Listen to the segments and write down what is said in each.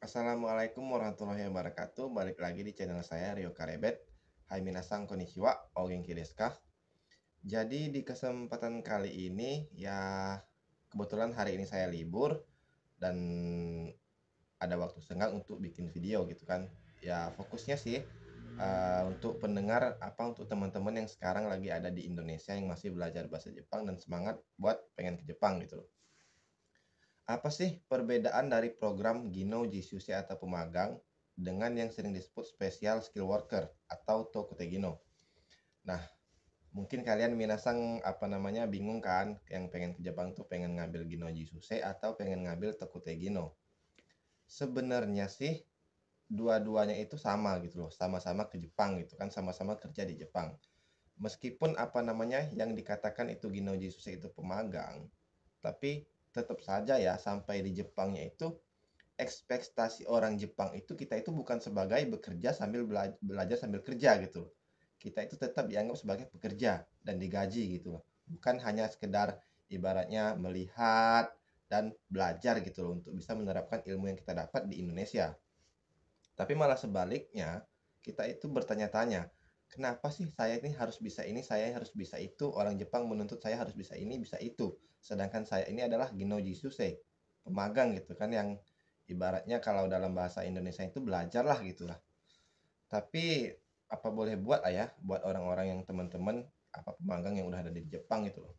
Assalamualaikum warahmatullahi wabarakatuh. Balik lagi di channel saya Rio Karebet. Hai minasan konnichiwa, o genki desu ka? Jadi di kesempatan kali ini ya kebetulan hari ini saya libur dan ada waktu senggang untuk bikin video gitu kan. Ya fokusnya sih untuk pendengar untuk teman-teman yang sekarang lagi ada di Indonesia yang masih belajar bahasa Jepang dan semangat buat pengen ke Jepang gitu loh. Apa sih perbedaan dari program Gino Jisuse atau pemagang dengan yang sering disebut Special Skill Worker atau Tokute Gino? Nah, mungkin kalian minasang bingung kan yang pengen ke Jepang tuh pengen ngambil Gino Jisuse atau pengen ngambil Tokute Gino. Sebenarnya sih dua-duanya itu sama gitu loh, sama-sama ke Jepang gitu kan, sama-sama kerja di Jepang. Meskipun yang dikatakan itu Gino Jisuse itu pemagang, tapi tetap saja ya sampai di Jepangnya itu ekspektasi orang Jepang itu kita itu bukan sebagai bekerja sambil belajar sambil kerja gitu loh. Kita itu tetap dianggap sebagai pekerja dan digaji gitu loh. Bukan hanya sekedar ibaratnya melihat dan belajar gitu loh untuk bisa menerapkan ilmu yang kita dapat di Indonesia. Tapi malah sebaliknya, kita itu bertanya-tanya, kenapa sih saya ini harus bisa ini, saya harus bisa itu, orang Jepang menuntut saya harus bisa ini, bisa itu. Sedangkan saya ini adalah Ginnoji Susei, pemagang gitu kan yang ibaratnya kalau dalam bahasa Indonesia itu belajar lah gitu lah. Tapi apa boleh buat ya buat orang-orang yang teman-teman pemagang yang udah ada di Jepang gitu loh.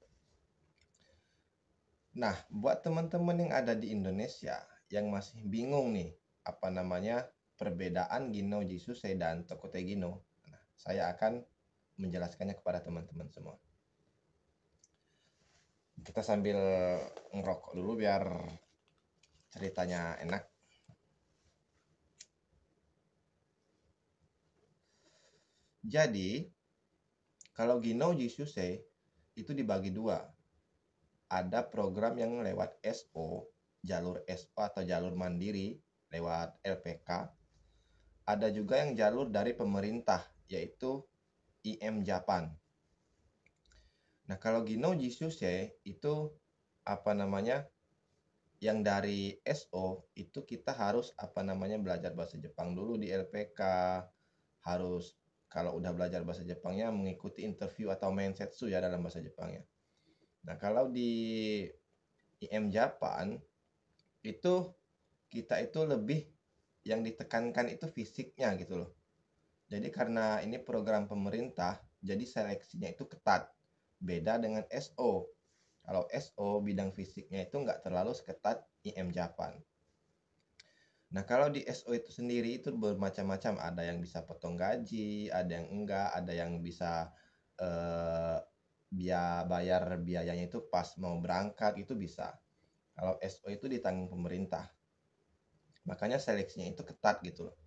Nah, buat teman-teman yang ada di Indonesia yang masih bingung nih, perbedaan Gino Jisuse dan Tokute Gino. Nah, saya akan menjelaskannya kepada teman-teman semua. Kita sambil ngerokok dulu biar ceritanya enak. Jadi, kalau Gino Jisuse itu dibagi dua. Ada program yang lewat SO, jalur SO atau jalur mandiri lewat LPK. Ada juga yang jalur dari pemerintah, yaitu IM Japan. Nah, kalau Gino Jisuse itu apa namanya? Yang dari SO itu kita harus belajar bahasa Jepang dulu di LPK. Harus kalau udah belajar bahasa Jepangnya mengikuti interview atau mensetsu ya dalam bahasa Jepangnya. Nah, kalau di IM Japan itu kita itu lebih yang ditekankan itu fisiknya gitu loh. Jadi karena ini program pemerintah, jadi seleksinya itu ketat. Beda dengan SO. Kalau SO bidang fisiknya itu nggak terlalu seketat IM Japan. Nah, kalau di SO itu sendiri itu bermacam-macam. Ada yang bisa potong gaji, ada yang enggak, ada yang bisa eh, bayar biayanya itu pas mau berangkat itu bisa. Kalau SO itu ditanggung pemerintah. Makanya seleksinya itu ketat gitu loh.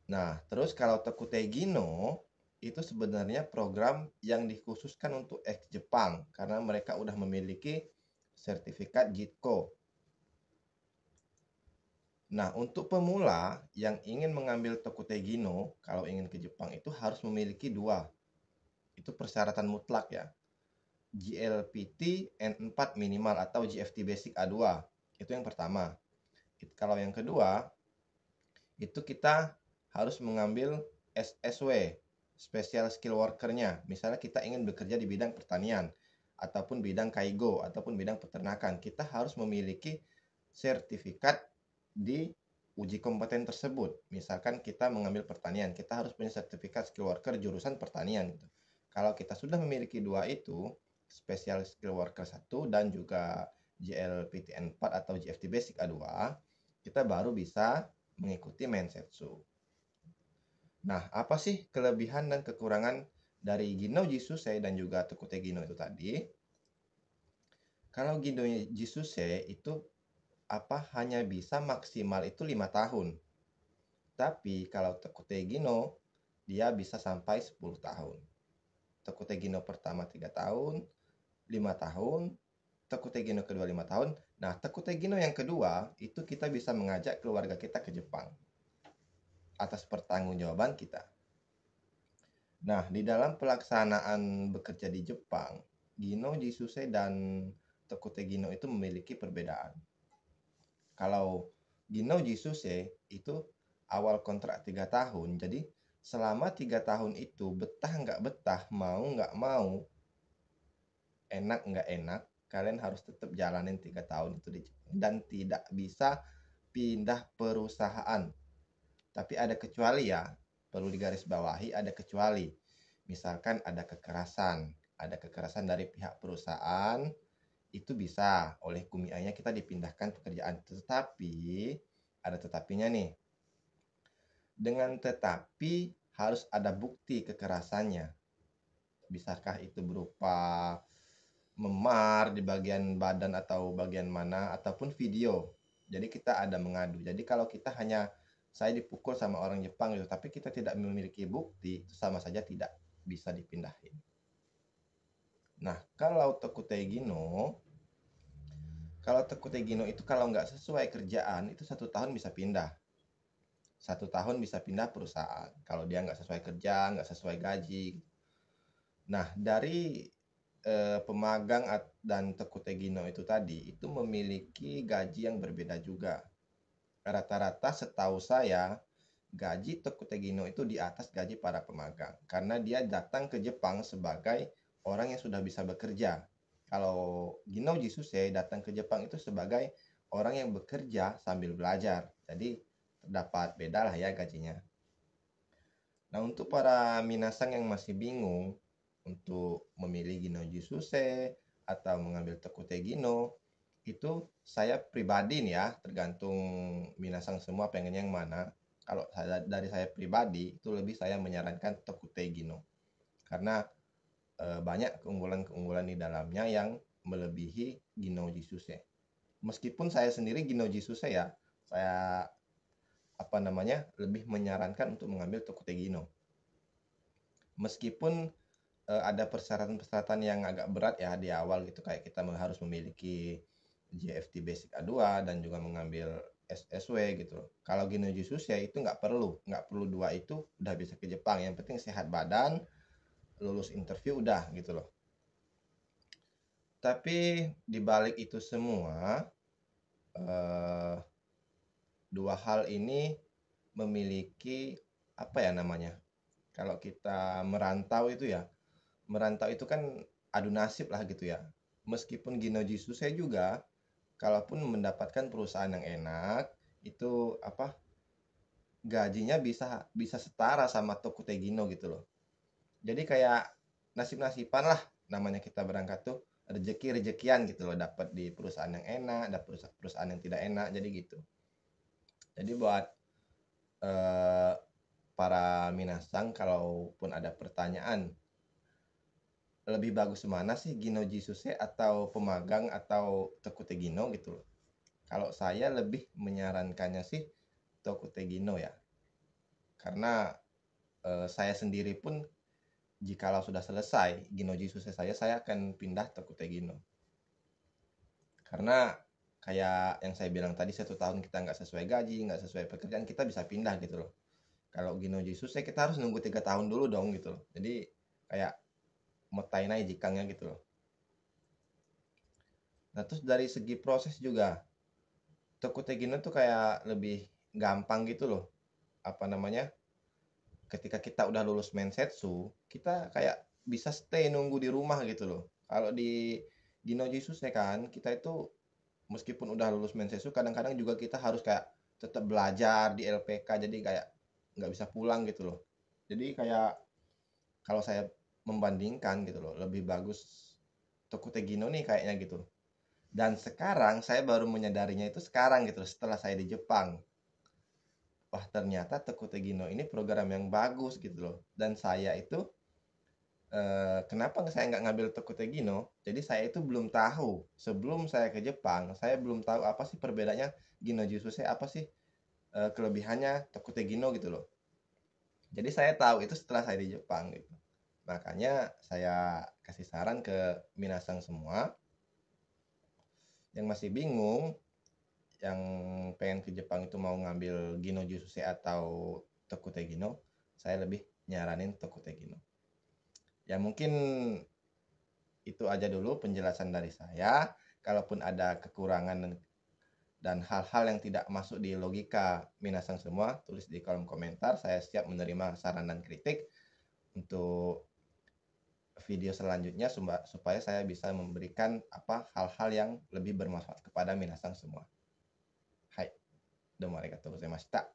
Nah, terus kalau Tokute Gino itu sebenarnya program yang dikhususkan untuk ex Jepang karena mereka udah memiliki sertifikat JITKO. Nah, untuk pemula yang ingin mengambil Tokute Gino, kalau ingin ke Jepang itu harus memiliki dua. Itu persyaratan mutlak ya. GLPT N4 minimal atau GFT Basic A2. Itu yang pertama. Kalau yang kedua, itu kita harus mengambil SSW, Special Skill Worker-nya. Misalnya kita ingin bekerja di bidang pertanian, ataupun bidang kaigo, ataupun bidang peternakan. Kita harus memiliki sertifikat di uji kompeten tersebut. Misalkan kita mengambil pertanian, kita harus punya sertifikat skill worker jurusan pertanian gitu. Kalau kita sudah memiliki dua itu, Special Skill Worker 1 dan juga GLPTN 4 atau GFT Basic A2, kita baru bisa mengikuti Mensetsu. Nah, apa sih kelebihan dan kekurangan dari Gino Jisuse dan juga Tokute Gino itu tadi? Kalau Gino Jisuse itu hanya bisa maksimal itu 5 tahun. Tapi kalau Tokute Gino dia bisa sampai 10 tahun. Tokute Gino pertama 3 tahun, 5 tahun, Tokute Gino kedua 5 tahun. Nah, Tokute Gino yang kedua itu kita bisa mengajak keluarga kita ke Jepang atas pertanggungjawaban kita. Nah, di dalam pelaksanaan bekerja di Jepang, Gino Jisuse dan Tokute Gino itu memiliki perbedaan. Kalau Ginno Jisuse itu awal kontrak 3 tahun. Jadi selama 3 tahun itu betah nggak betah, mau nggak mau, enak nggak enak, kalian harus tetap jalanin 3 tahun itu di Jepang dan tidak bisa pindah perusahaan. Tapi ada kecuali ya, perlu digarisbawahi ada kecuali. Misalkan ada kekerasan dari pihak perusahaan, itu bisa oleh kumianya kita dipindahkan pekerjaan. Tetapi ada tetapinya nih. Dengan tetapi harus ada bukti kekerasannya. Bisakah itu berupa memar di bagian badan atau bagian mana ataupun video. Jadi kita ada mengadu. Jadi kalau kita hanya saya dipukul sama orang Jepang gitu, tapi kita tidak memiliki bukti, itu sama saja tidak bisa dipindahin. Nah, kalau Tokutei Gino itu kalau nggak sesuai kerjaan itu 1 tahun bisa pindah. 1 tahun bisa pindah perusahaan. Kalau dia nggak sesuai kerja, nggak sesuai gaji. Nah, dari pemagang dan Tokutei Gino itu tadi itu memiliki gaji yang berbeda juga. Rata-rata setahu saya gaji Tokutei Gino itu di atas gaji para pemagang karena dia datang ke Jepang sebagai orang yang sudah bisa bekerja. Kalau Gino Jisuse datang ke Jepang itu sebagai orang yang bekerja sambil belajar. Jadi terdapat beda lah ya gajinya. Nah, untuk para minasang yang masih bingung untuk memilih Gino Jisuse atau mengambil Tokutei Gino, itu saya pribadi nih ya, tergantung minasang semua pengen yang mana. Kalau dari saya pribadi, itu lebih saya menyarankan Tokutei Gino. Karena banyak keunggulan-keunggulan di dalamnya yang melebihi Gino Jisuse. Meskipun saya sendiri Gino Jisuse ya, saya lebih menyarankan untuk mengambil Tokutei Gino. Meskipun ada persyaratan-persyaratan yang agak berat ya di awal gitu, kayak kita harus memiliki JFT Basic A2 dan juga mengambil SSW gitu. Kalau Gino Jisuse ya itu nggak perlu 2 itu udah bisa ke Jepang. Yang penting sehat badan, lulus interview udah gitu loh. Tapi di balik itu semua, eh, dua hal ini memiliki apa ya namanya? Kalau kita merantau itu kan adu nasib lah gitu ya. Meskipun Gino Jisuse juga, kalaupun mendapatkan perusahaan yang enak, itu gajinya bisa bisa setara sama Tokutei Gino gitu loh. Jadi kayak nasib-nasiban lah namanya kita berangkat tuh rezeki-rezekian gitu loh, dapat di perusahaan yang enak, dapat perusahaan yang tidak enak, jadi gitu. Jadi buat eh, para minasang kalaupun ada pertanyaan lebih bagus mana sih Gino Jisuse atau pemagang atau Tokutei Gino gitu loh. Kalau saya lebih menyarankannya sih Tokutei Gino ya. Karena saya sendiri pun jikalau sudah selesai Gino Jisuse saya akan pindah Tokutei Gino. Karena kayak yang saya bilang tadi 1 tahun kita nggak sesuai gaji, nggak sesuai pekerjaan, kita bisa pindah gitu loh. Kalau Gino Jisuse kita harus nunggu 3 tahun dulu dong gitu loh. Jadi kayak motai naik jikangnya gitu loh. Nah, terus dari segi proses juga Tokutei Gino tuh kayak lebih gampang gitu loh. Apa namanya? Ketika kita udah lulus Mensetsu, kita kayak bisa stay nunggu di rumah gitu loh. Kalau di Gino Jisuse kan, kita itu meskipun udah lulus Mensetsu, kadang-kadang juga kita harus kayak tetap belajar di LPK, jadi kayak nggak bisa pulang gitu loh. Jadi kayak kalau saya membandingkan gitu loh, lebih bagus Tokutei Gino nih kayaknya gitu. Dan sekarang saya baru menyadarinya itu sekarang gitu, setelah saya di Jepang. Wah, ternyata Tokutei Gino ini program yang bagus gitu loh. Dan saya itu kenapa saya nggak ngambil Tokutei Gino? Jadi saya itu belum tahu sebelum saya ke Jepang, saya belum tahu apa sih perbedaannya Gino Jisuse, apa sih kelebihannya Tokutei Gino gitu loh. Jadi saya tahu itu setelah saya di Jepang gitu. Makanya saya kasih saran ke minasang semua yang masih bingung, yang pengen ke Jepang itu mau ngambil Gino Jisuse atau Tokutei Gino, saya lebih nyaranin Tokutei Gino. Ya mungkin itu aja dulu penjelasan dari saya. Kalaupun ada kekurangan dan hal-hal yang tidak masuk di logika minasang semua, tulis di kolom komentar. Saya siap menerima saran dan kritik untuk video selanjutnya supaya saya bisa memberikan hal-hal yang lebih bermanfaat kepada minasang semua. Hai, domo arigatou gozaimashita.